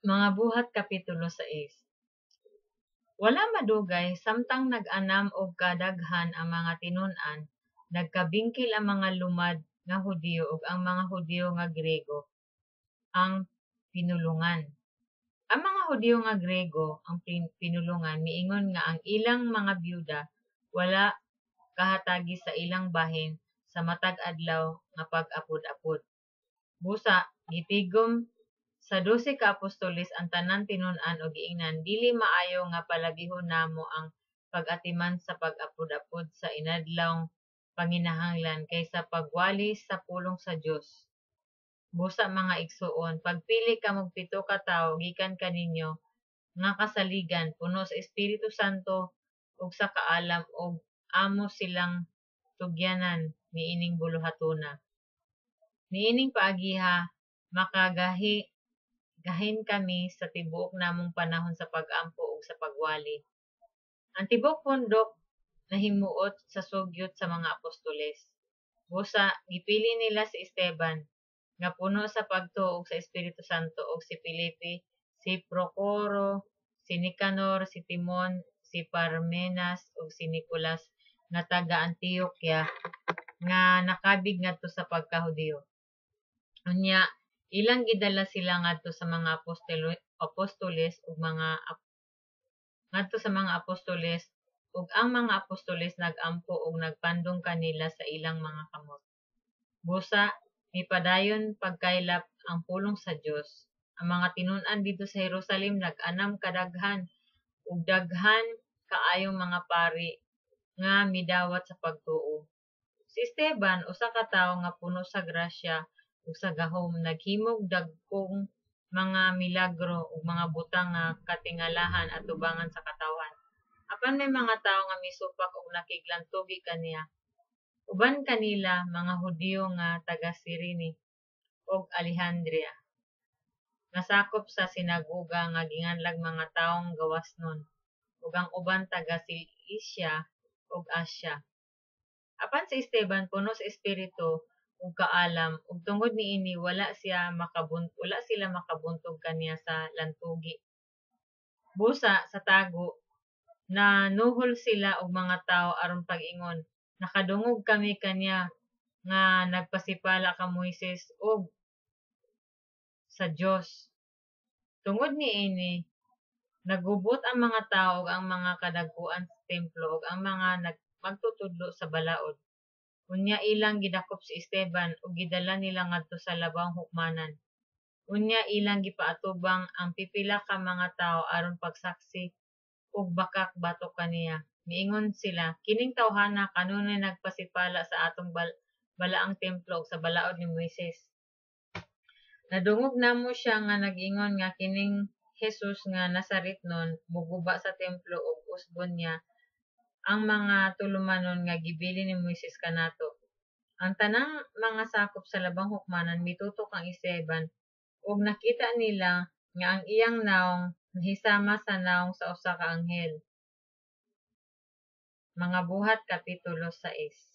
Mga Buhat Kapitulo 6. Wala madugay samtang nag-anam og kadaghan ang mga tinun-an, nagkabingkil ang mga lumad nga Hudiyo ug ang mga Hudiyo nga Grego ang pinulungan. Ang mga Hudiyo nga Grego ang pinulungan miingon nga ang ilang mga byuda wala kahatagi sa ilang bahin sa matag adlaw nga pag-apod-apod. Busa gitigom sa 12 ka apostoles ang tanan tinun-an ug giingnan dili maayo nga palabihon namo ang pag-atiman sa pag-apod-apod sa inadlawng panginahanglan kaysa pagwali sa pulong sa Dios. Busa mga igsuon, pagpili kamog 7 ka tawo gikan kaninyo nga kasaligan puno sa Espiritu Santo ug sa kaalam ug amo silang tugyanan niining buluhatuna. Niining paagiha makagahin kami sa tibuok namong panahon sa pag-ampo ug sa pagwali. Ang tibuok pundok nahimuot sa sugyot sa mga apostoles. Busa gipili nila si Esteban nga puno sa pagtuo sa Espiritu Santo ug si Felipe, si Procoro, si Nicanor, si Timon, si Parmenas ug si Nicolas nga taga Antioquia nga nakabig ngadto sa pagkahudiyo. Unya ilang gidala sila ngadto sa mga apostoles ug ang mga apostoles nagampo ug nagpandong kanila sa ilang mga kamot. Busa mipadayon pagkaylap ang pulong sa Dios. Ang mga tinun-an dito sa Jerusalem nag-anam kadaghan ug daghan kaayong mga pari nga midawat sa pagtuo. Si Esteban usa ka tawo nga puno sa grasya ug sa gahom naghimog dagkong mga milagro ug mga butang nga katingalahan atubangan sa katawhan. Apan may mga tawo nga misupak ug nakiglantugi kaniya. Uban kanila mga Hudiyo nga taga Cyrene ug Alejandria nga sakop sa sinagoga nga ginganlag mga tawong gawasnon ug ang uban taga Cilicia ug Asia. Apan si Esteban puno sa espiritu ug kaalam ug tungod niini wala sila makabuntog kaniya sa lantugi. Busa sa tago nanuhol sila og mga tawo aron pag-ingon, nakadungog kami kaniya nga nagpasipala ka Moises ug sa Dios. Tungod niini nagubot ang mga tawo ug ang mga kadagkuan sa templo ug ang mga magtutudlo sa balaod. Unya ilang gidakop si Esteban ug gidala nila ngadto sa labang hukmanan. Unya ilang gipaatubang ang pipila ka mga tawo aron pagsaksi ug bakak batok kaniya. Miingon sila, kining tawhana kanunay nagpasipala sa atong balaang templo ug sa balaod ni Moises. Nadungog namo siya nga nag-ingon nga kining Jesus nga Nazaretnon muguba sa templo ug usbon niya ang mga tulumanon nga gibili ni Moises kanato. Ang tanang mga sakop sa labang hukmanan mitutok ang Esteban ug nakita nila nga ang iyang nawong nahisama sa nawong sa usa ka anghel. Mga Buhat Kapitulo 6.